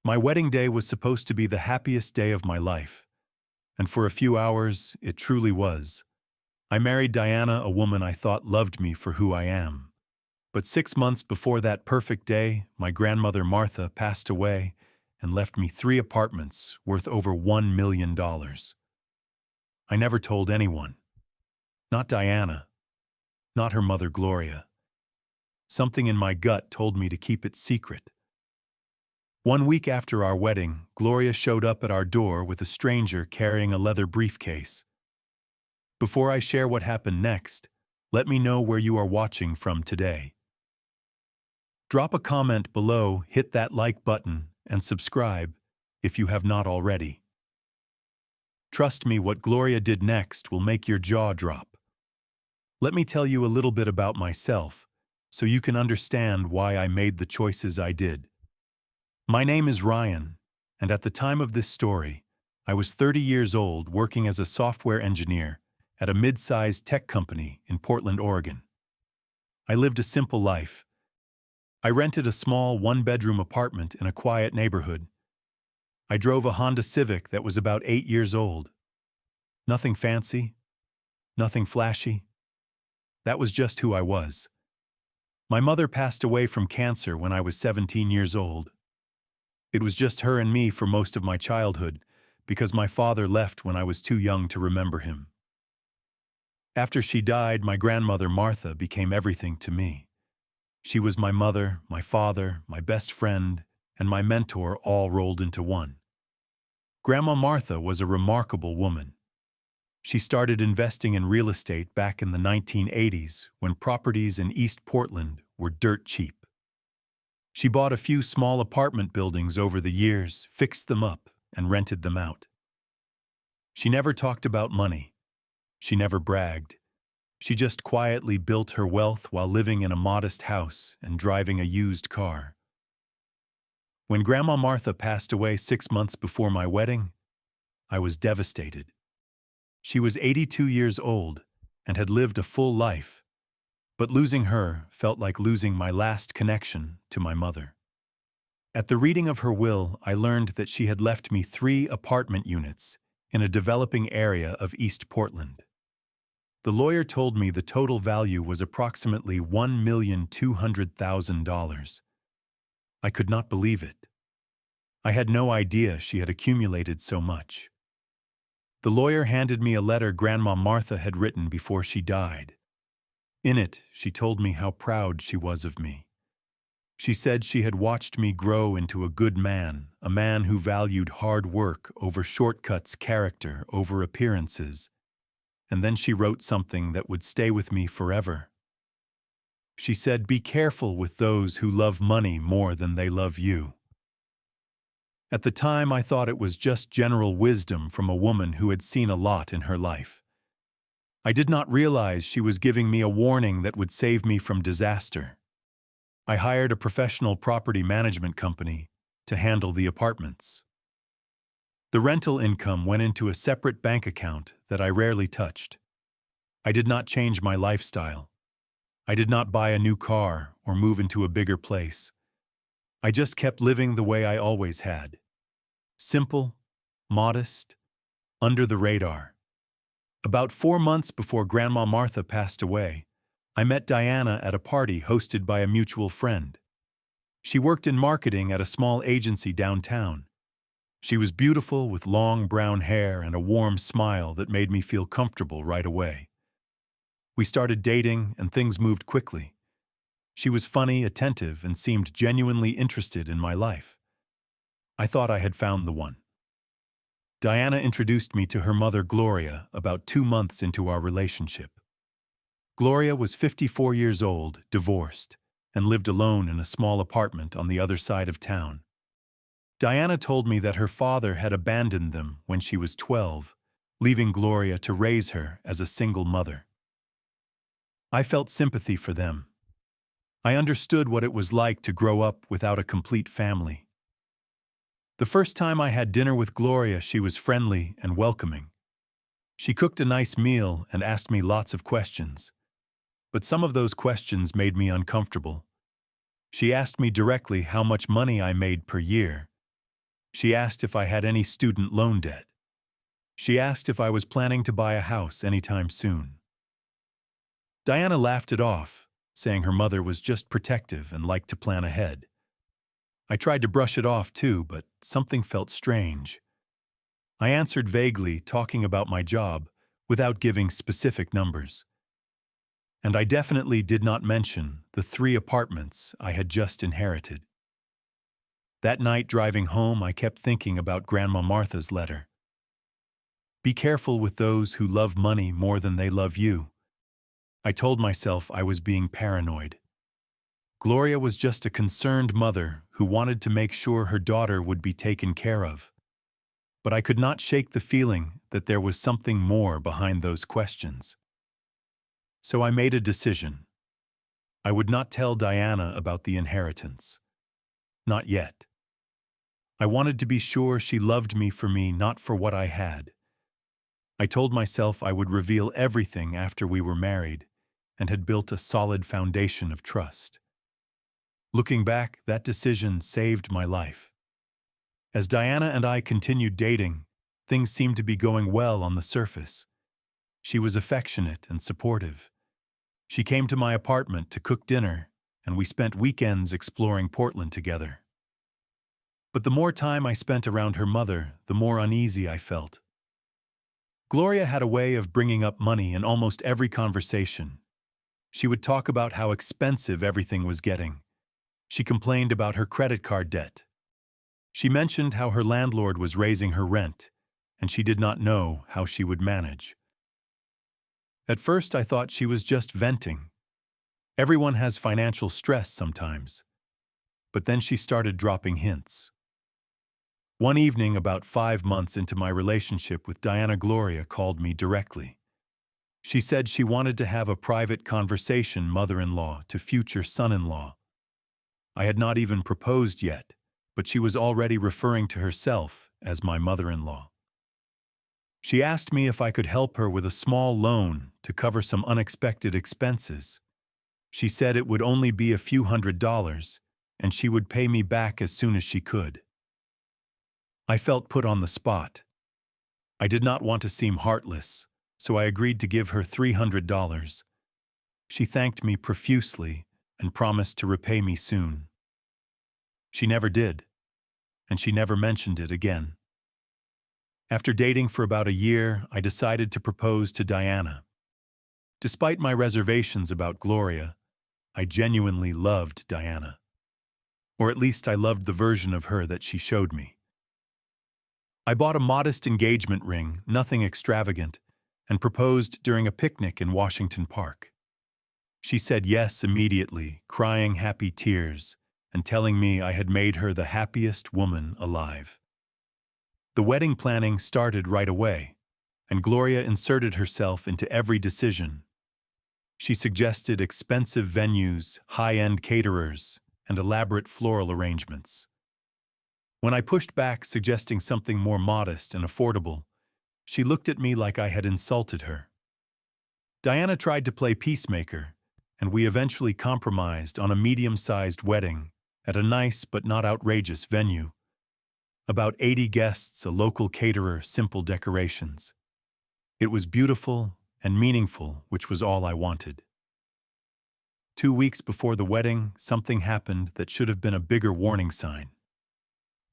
My wedding day was supposed to be the happiest day of my life, and for a few hours, it truly was. I married Diana, a woman I thought loved me for who I am. But 6 months before that perfect day, my grandmother Martha passed away and left me 3 apartments worth over $1 million. I never told anyone. Not Diana. Not her mother Gloria. Something in my gut told me to keep it secret. 1 week after our wedding, Gloria showed up at our door with a stranger carrying a leather briefcase. Before I share what happened next, let me know where you are watching from today. Drop a comment below, hit that like button, and subscribe if you have not already. Trust me, what Gloria did next will make your jaw drop. Let me tell you a little bit about myself, so you can understand why I made the choices I did. My name is Ryan, and at the time of this story, I was 30 years old working as a software engineer at a mid-sized tech company in Portland, Oregon. I lived a simple life. I rented a small one-bedroom apartment in a quiet neighborhood. I drove a Honda Civic that was about 8 years old. Nothing fancy, nothing flashy. That was just who I was. My mother passed away from cancer when I was 17 years old. It was just her and me for most of my childhood, because my father left when I was too young to remember him. After she died, my grandmother Martha became everything to me. She was my mother, my father, my best friend, and my mentor all rolled into one. Grandma Martha was a remarkable woman. She started investing in real estate back in the 1980s when properties in East Portland were dirt cheap. She bought a few small apartment buildings over the years, fixed them up, and rented them out. She never talked about money. She never bragged. She just quietly built her wealth while living in a modest house and driving a used car. When Grandma Martha passed away 6 months before my wedding, I was devastated. She was 82 years old and had lived a full life, but losing her felt like losing my last connection to my mother. At the reading of her will, I learned that she had left me 3 apartment units in a developing area of East Portland. The lawyer told me the total value was approximately $1,200,000. I could not believe it. I had no idea she had accumulated so much. The lawyer handed me a letter Grandma Martha had written before she died. In it, she told me how proud she was of me. She said she had watched me grow into a good man, a man who valued hard work over shortcuts, character over appearances. And then she wrote something that would stay with me forever. She said, "Be careful with those who love money more than they love you." At the time, I thought it was just general wisdom from a woman who had seen a lot in her life. I did not realize she was giving me a warning that would save me from disaster. I hired a professional property management company to handle the apartments. The rental income went into a separate bank account that I rarely touched. I did not change my lifestyle. I did not buy a new car or move into a bigger place. I just kept living the way I always had. Simple, modest, under the radar. About 4 months before Grandma Martha passed away, I met Diana at a party hosted by a mutual friend. She worked in marketing at a small agency downtown. She was beautiful with long brown hair and a warm smile that made me feel comfortable right away. We started dating and things moved quickly. She was funny, attentive, and seemed genuinely interested in my life. I thought I had found the one. Diana introduced me to her mother Gloria about 2 months into our relationship. Gloria was 54 years old, divorced, and lived alone in a small apartment on the other side of town. Diana told me that her father had abandoned them when she was 12, leaving Gloria to raise her as a single mother. I felt sympathy for them. I understood what it was like to grow up without a complete family. The first time I had dinner with Gloria, she was friendly and welcoming. She cooked a nice meal and asked me lots of questions. But some of those questions made me uncomfortable. She asked me directly how much money I made per year, She asked if I had any student loan debt. She asked if I was planning to buy a house anytime soon. Diana laughed it off, saying her mother was just protective and liked to plan ahead. I tried to brush it off too, but something felt strange. I answered vaguely, talking about my job, without giving specific numbers. And I definitely did not mention the 3 apartments I had just inherited. That night driving home, I kept thinking about Grandma Martha's letter. Be careful with those who love money more than they love you. I told myself I was being paranoid. Gloria was just a concerned mother who wanted to make sure her daughter would be taken care of. But I could not shake the feeling that there was something more behind those questions. So I made a decision. I would not tell Diana about the inheritance. Not yet. I wanted to be sure she loved me for me, not for what I had. I told myself I would reveal everything after we were married and had built a solid foundation of trust. Looking back, that decision saved my life. As Diana and I continued dating, things seemed to be going well on the surface. She was affectionate and supportive. She came to my apartment to cook dinner, and we spent weekends exploring Portland together. But the more time I spent around her mother, the more uneasy I felt. Gloria had a way of bringing up money in almost every conversation. She would talk about how expensive everything was getting. She complained about her credit card debt. She mentioned how her landlord was raising her rent, and she did not know how she would manage. At first, I thought she was just venting. Everyone has financial stress sometimes. But then she started dropping hints. One evening, about 5 months into my relationship with Diana, Gloria called me directly. She said she wanted to have a private conversation, mother-in-law to future son-in-law. I had not even proposed yet, but she was already referring to herself as my mother-in-law. She asked me if I could help her with a small loan to cover some unexpected expenses. She said it would only be a few $100s, and she would pay me back as soon as she could. I felt put on the spot. I did not want to seem heartless, so I agreed to give her $300. She thanked me profusely and promised to repay me soon. She never did, and she never mentioned it again. After dating for about a year, I decided to propose to Diana. Despite my reservations about Gloria, I genuinely loved Diana. Or at least I loved the version of her that she showed me. I bought a modest engagement ring, nothing extravagant, and proposed during a picnic in Washington Park. She said yes immediately, crying happy tears and telling me I had made her the happiest woman alive. The wedding planning started right away, and Gloria inserted herself into every decision. She suggested expensive venues, high-end caterers, and elaborate floral arrangements. When I pushed back, suggesting something more modest and affordable, she looked at me like I had insulted her. Diana tried to play peacemaker, and we eventually compromised on a medium-sized wedding at a nice but not outrageous venue. About 80 guests, a local caterer, simple decorations. It was beautiful and meaningful, which was all I wanted. 2 weeks before the wedding, something happened that should have been a bigger warning sign.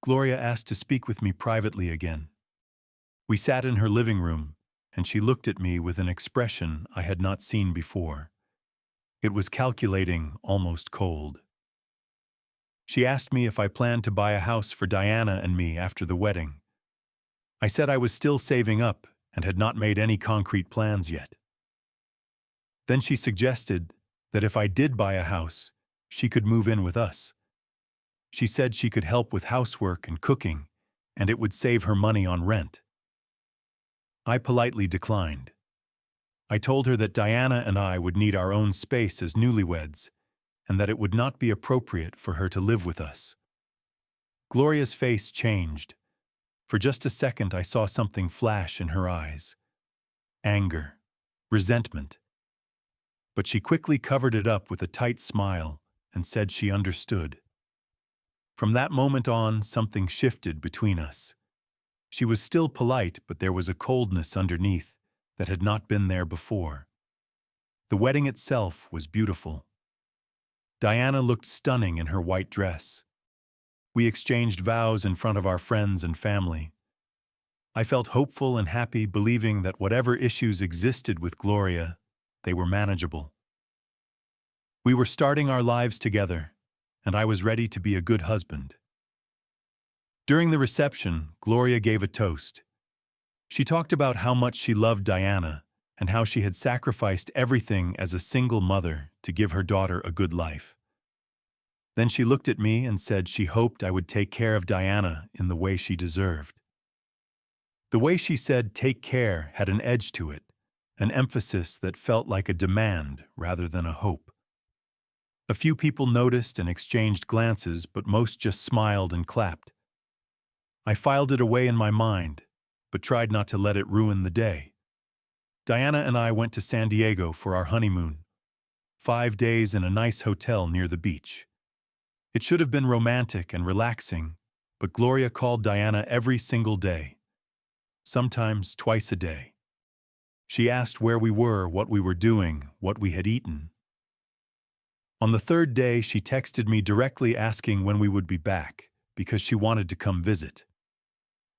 Gloria asked to speak with me privately again. We sat in her living room, and she looked at me with an expression I had not seen before. It was calculating, almost cold. She asked me if I planned to buy a house for Diana and me after the wedding. I said I was still saving up and had not made any concrete plans yet. Then she suggested that if I did buy a house, she could move in with us. She said she could help with housework and cooking, and it would save her money on rent. I politely declined. I told her that Diana and I would need our own space as newlyweds, and that it would not be appropriate for her to live with us. Gloria's face changed. For just a second, I saw something flash in her eyes. Anger, resentment. But she quickly covered it up with a tight smile and said she understood. From that moment on, something shifted between us. She was still polite, but there was a coldness underneath that had not been there before. The wedding itself was beautiful. Diana looked stunning in her white dress. We exchanged vows in front of our friends and family. I felt hopeful and happy, believing that whatever issues existed with Gloria, they were manageable. We were starting our lives together, and I was ready to be a good husband. During the reception, Gloria gave a toast. She talked about how much she loved Diana and how she had sacrificed everything as a single mother to give her daughter a good life. Then she looked at me and said she hoped I would take care of Diana in the way she deserved. The way she said "take care" had an edge to it, an emphasis that felt like a demand rather than a hope. A few people noticed and exchanged glances, but most just smiled and clapped. I filed it away in my mind, but tried not to let it ruin the day. Diana and I went to San Diego for our honeymoon. 5 days in a nice hotel near the beach. It should have been romantic and relaxing, but Gloria called Diana every single day, sometimes twice a day. She asked where we were, what we were doing, what we had eaten. On the 3rd day, she texted me directly asking when we would be back, because she wanted to come visit.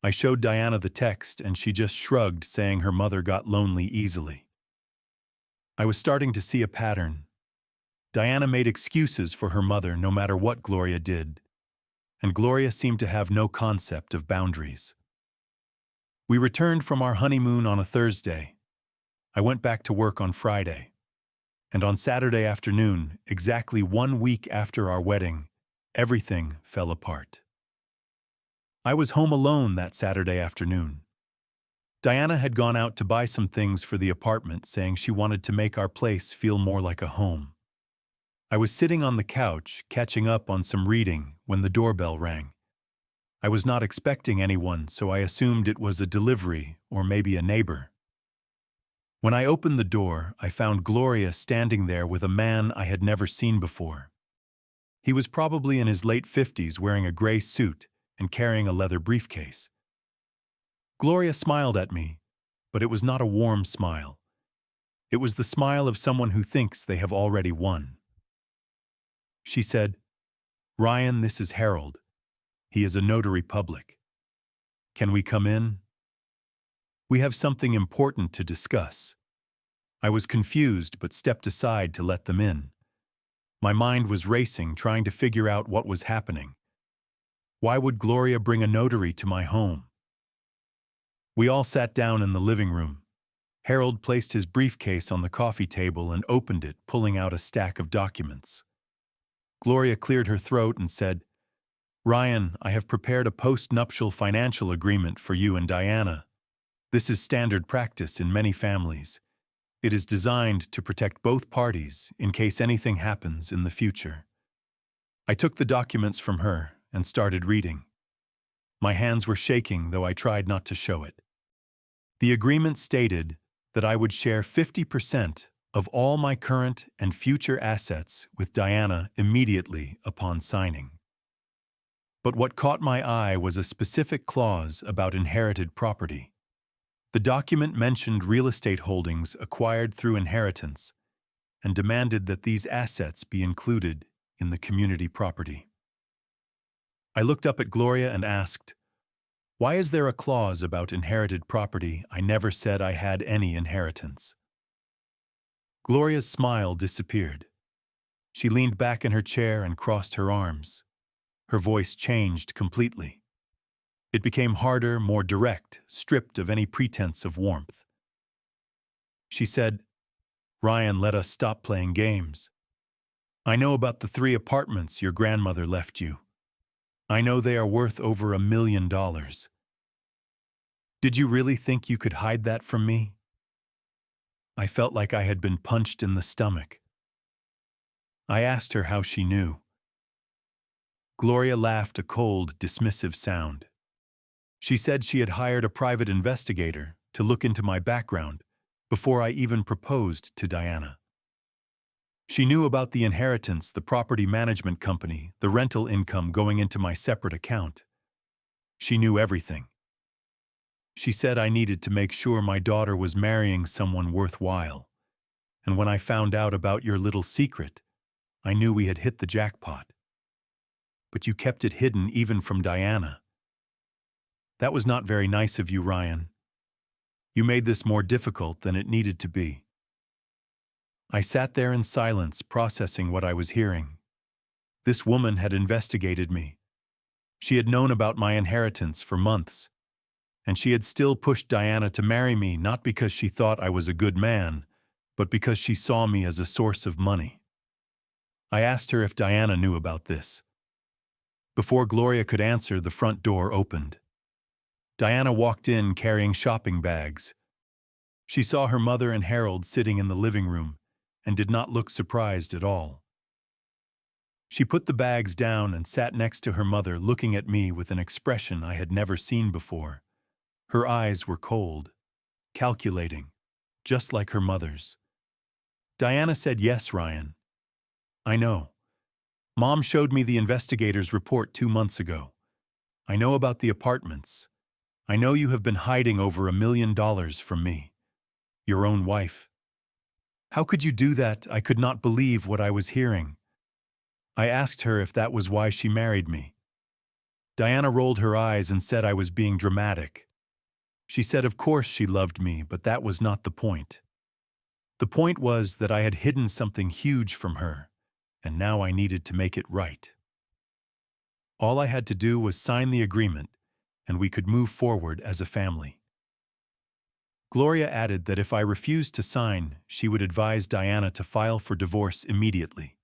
I showed Diana the text, and she just shrugged, saying her mother got lonely easily. I was starting to see a pattern. Diana made excuses for her mother no matter what Gloria did, and Gloria seemed to have no concept of boundaries. We returned from our honeymoon on a Thursday. I went back to work on Friday. And on Saturday afternoon, exactly 1 week after our wedding, everything fell apart. I was home alone that Saturday afternoon. Diana had gone out to buy some things for the apartment, saying she wanted to make our place feel more like a home. I was sitting on the couch, catching up on some reading, when the doorbell rang. I was not expecting anyone, so I assumed it was a delivery or maybe a neighbor. When I opened the door, I found Gloria standing there with a man I had never seen before. He was probably in his late 50s, wearing a gray suit and carrying a leather briefcase. Gloria smiled at me, but it was not a warm smile. It was the smile of someone who thinks they have already won. She said, "Ryan, this is Harold. He is a notary public. Can we come in? We have something important to discuss." I was confused but stepped aside to let them in. My mind was racing, trying to figure out what was happening. Why would Gloria bring a notary to my home? We all sat down in the living room. Harold placed his briefcase on the coffee table and opened it, pulling out a stack of documents. Gloria cleared her throat and said, "Ryan, I have prepared a postnuptial financial agreement for you and Diana. This is standard practice in many families. It is designed to protect both parties in case anything happens in the future." I took the documents from her and started reading. My hands were shaking, though I tried not to show it. The agreement stated that I would share 50% of all my current and future assets with Diana immediately upon signing. But what caught my eye was a specific clause about inherited property. The document mentioned real estate holdings acquired through inheritance and demanded that these assets be included in the community property. I looked up at Gloria and asked, "Why is there a clause about inherited property? I never said I had any inheritance." Gloria's smile disappeared. She leaned back in her chair and crossed her arms. Her voice changed completely. It became harder, more direct, stripped of any pretense of warmth. She said, "Ryan, let us stop playing games. I know about the 3 apartments your grandmother left you. I know they are worth over $1 million. Did you really think you could hide that from me?" I felt like I had been punched in the stomach. I asked her how she knew. Gloria laughed, a cold, dismissive sound. She said she had hired a private investigator to look into my background before I even proposed to Diana. She knew about the inheritance, the property management company, the rental income going into my separate account. She knew everything. She said I needed to make sure my daughter was marrying someone worthwhile. And when I found out about your little secret, I knew we had hit the jackpot. But you kept it hidden even from Diana. That was not very nice of you, Ryan. You made this more difficult than it needed to be. I sat there in silence, processing what I was hearing. This woman had investigated me. She had known about my inheritance for months, and she had still pushed Diana to marry me, not because she thought I was a good man, but because she saw me as a source of money. I asked her if Diana knew about this. Before Gloria could answer, the front door opened. Diana walked in carrying shopping bags. She saw her mother and Harold sitting in the living room and did not look surprised at all. She put the bags down and sat next to her mother, looking at me with an expression I had never seen before. Her eyes were cold, calculating, just like her mother's. Diana said, "Yes, Ryan. I know. Mom showed me the investigator's report 2 months ago. I know about the apartments. I know you have been hiding over $1 million from me, your own wife. How could you do that?" I could not believe what I was hearing. I asked her if that was why she married me. Diana rolled her eyes and said I was being dramatic. She said of course she loved me, but that was not the point. The point was that I had hidden something huge from her, and now I needed to make it right. All I had to do was sign the agreement, and we could move forward as a family. Gloria added that if I refused to sign, she would advise Diana to file for divorce immediately.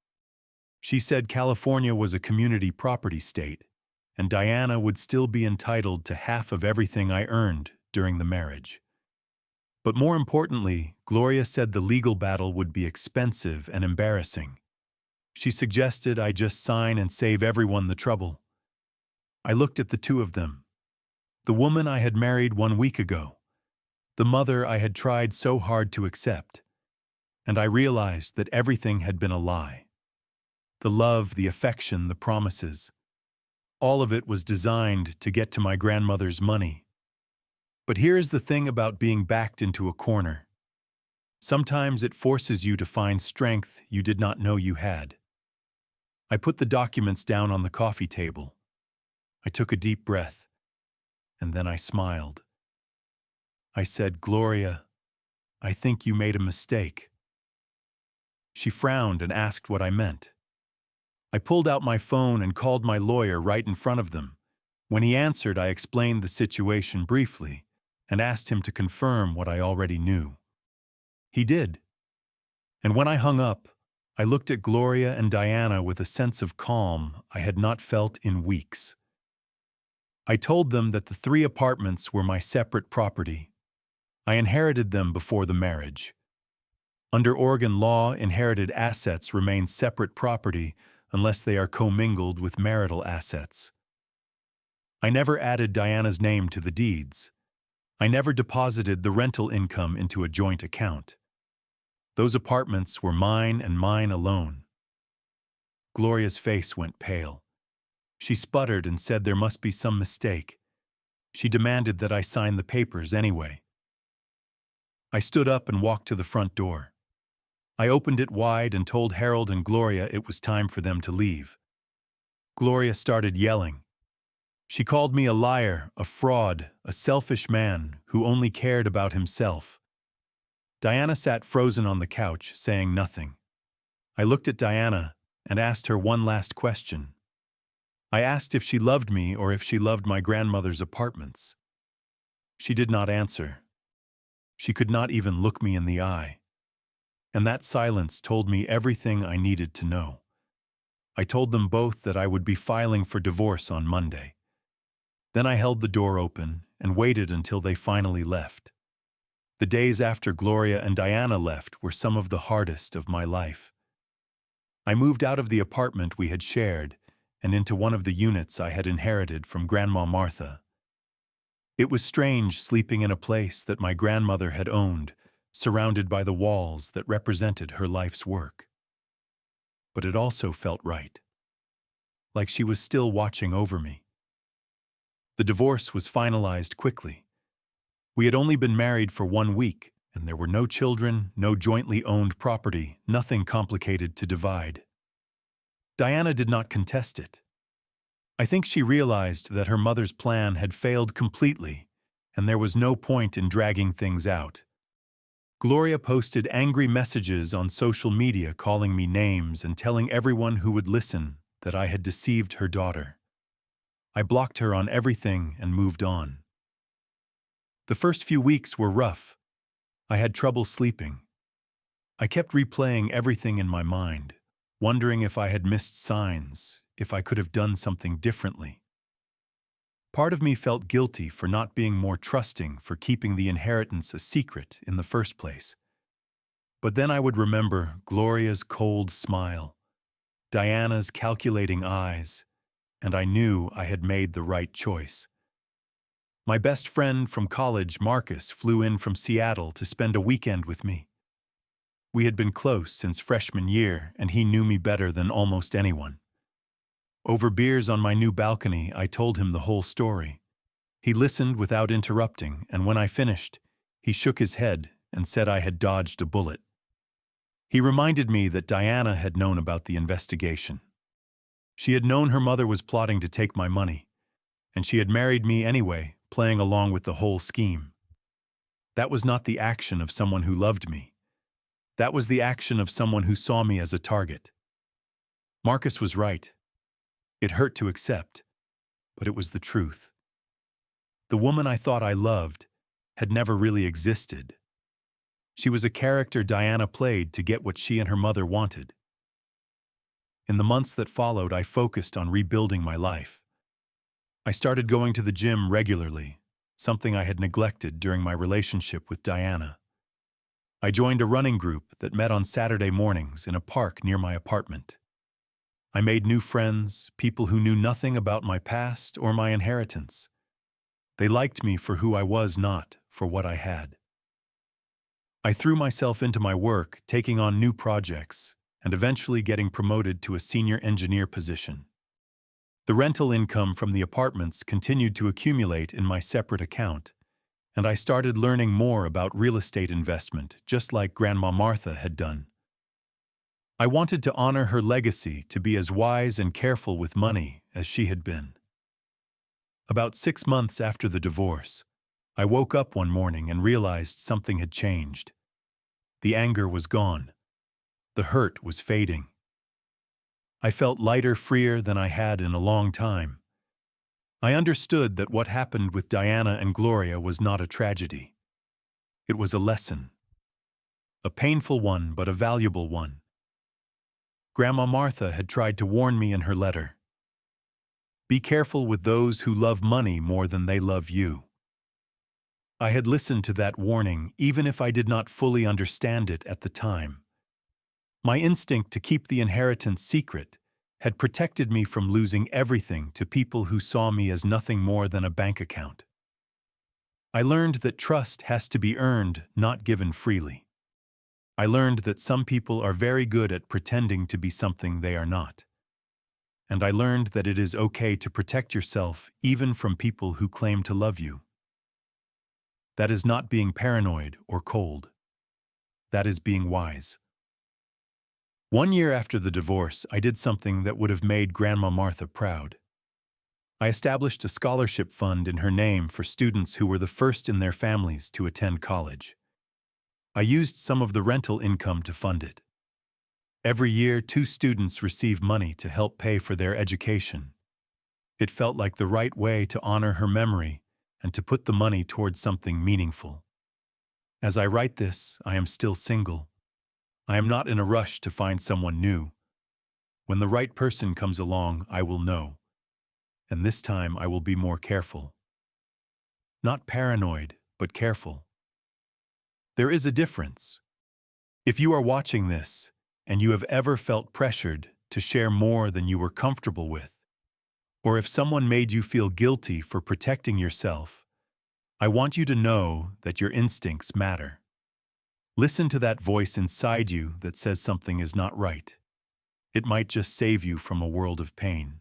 She said California was a community property state, and Diana would still be entitled to half of everything I earned during the marriage. But more importantly, Gloria said the legal battle would be expensive and embarrassing. She suggested I just sign and save everyone the trouble. I looked at the two of them. The woman I had married 1 week ago, the mother I had tried so hard to accept, and I realized that everything had been a lie. The love, the affection, the promises, all of it was designed to get to my grandmother's money. But here is the thing about being backed into a corner. Sometimes it forces you to find strength you did not know you had. I put the documents down on the coffee table. I took a deep breath, and then I smiled. I said, "Gloria, I think you made a mistake." She frowned and asked what I meant. I pulled out my phone and called my lawyer right in front of them. When he answered, I explained the situation briefly and asked him to confirm what I already knew. He did. And when I hung up, I looked at Gloria and Diana with a sense of calm I had not felt in weeks. I told them that the 3 apartments were my separate property. I inherited them before the marriage. Under Oregon law, inherited assets remain separate property unless they are commingled with marital assets. I never added Diana's name to the deeds. I never deposited the rental income into a joint account. Those apartments were mine and mine alone. Gloria's face went pale. She sputtered and said there must be some mistake. She demanded that I sign the papers anyway. I stood up and walked to the front door. I opened it wide and told Harold and Gloria it was time for them to leave. Gloria started yelling. She called me a liar, a fraud, a selfish man who only cared about himself. Diana sat frozen on the couch, saying nothing. I looked at Diana and asked her one last question. I asked if she loved me or if she loved my grandmother's apartments. She did not answer. She could not even look me in the eye. And that silence told me everything I needed to know. I told them both that I would be filing for divorce on Monday. Then I held the door open and waited until they finally left. The days after Gloria and Diana left were some of the hardest of my life. I moved out of the apartment we had shared and into one of the units I had inherited from Grandma Martha. It was strange sleeping in a place that my grandmother had owned, surrounded by the walls that represented her life's work. but it also felt right. Like she was still watching over me. The divorce was finalized quickly. We had only been married for 1 week, and there were no children, no jointly owned property, nothing complicated to divide. Diana did not contest it. I think she realized that her mother's plan had failed completely, and there was no point in dragging things out. Gloria posted angry messages on social media calling me names and telling everyone who would listen that I had deceived her daughter. I blocked her on everything and moved on. The first few weeks were rough. I had trouble sleeping. I kept replaying everything in my mind, wondering if I had missed signs, if I could have done something differently. Part of me felt guilty for not being more trusting, for keeping the inheritance a secret in the first place. But then I would remember Gloria's cold smile, Diana's calculating eyes, and I knew I had made the right choice. My best friend from college, Marcus, flew in from Seattle to spend a weekend with me. We had been close since freshman year, and he knew me better than almost anyone. Over beers on my new balcony, I told him the whole story. He listened without interrupting, and when I finished, he shook his head and said I had dodged a bullet. He reminded me that Diana had known about the investigation. She had known her mother was plotting to take my money, and she had married me anyway, playing along with the whole scheme. That was not the action of someone who loved me. That was the action of someone who saw me as a target. Marcus was right. It hurt to accept, but it was the truth. The woman I thought I loved had never really existed. She was a character Diana played to get what she and her mother wanted. In the months that followed, I focused on rebuilding my life. I started going to the gym regularly, something I had neglected during my relationship with Diana. I joined a running group that met on Saturday mornings in a park near my apartment. I made new friends, people who knew nothing about my past or my inheritance. They liked me for who I was, not for what I had. I threw myself into my work, taking on new projects, and eventually getting promoted to a senior engineer position. The rental income from the apartments continued to accumulate in my separate account, and I started learning more about real estate investment, just like Grandma Martha had done. I wanted to honor her legacy, to be as wise and careful with money as she had been. About 6 months after the divorce, I woke up one morning and realized something had changed. The anger was gone. The hurt was fading. I felt lighter, freer than I had in a long time. I understood that what happened with Diana and Gloria was not a tragedy. It was a lesson. A painful one, but a valuable one. Grandma Martha had tried to warn me in her letter. Be careful with those who love money more than they love you. I had listened to that warning, even if I did not fully understand it at the time. My instinct to keep the inheritance secret had protected me from losing everything to people who saw me as nothing more than a bank account. I learned that trust has to be earned, not given freely. I learned that some people are very good at pretending to be something they are not. And I learned that it is okay to protect yourself even from people who claim to love you. That is not being paranoid or cold. That is being wise. 1 year after the divorce, I did something that would have made Grandma Martha proud. I established a scholarship fund in her name for students who were the first in their families to attend college. I used some of the rental income to fund it. Every year, 2 students receive money to help pay for their education. It felt like the right way to honor her memory and to put the money towards something meaningful. As I write this, I am still single. I am not in a rush to find someone new. When the right person comes along, I will know. And this time I will be more careful. Not paranoid, but careful. There is a difference. If you are watching this, and you have ever felt pressured to share more than you were comfortable with, or if someone made you feel guilty for protecting yourself, I want you to know that your instincts matter. Listen to that voice inside you that says something is not right. It might just save you from a world of pain.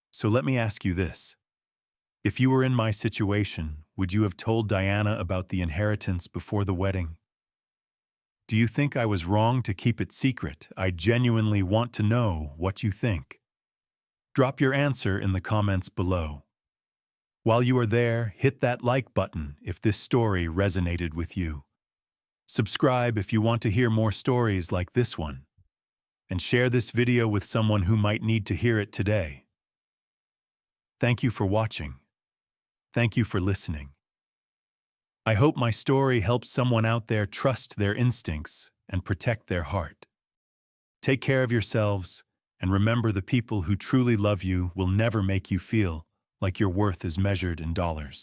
So let me ask you this. If you were in my situation, would you have told Diana about the inheritance before the wedding? Do you think I was wrong to keep it secret? I genuinely want to know what you think. Drop your answer in the comments below. While you are there, hit that like button if this story resonated with you. Subscribe if you want to hear more stories like this one. And share this video with someone who might need to hear it today. Thank you for watching. Thank you for listening. I hope my story helps someone out there trust their instincts and protect their heart. Take care of yourselves, and remember the people who truly love you will never make you feel like your worth is measured in dollars.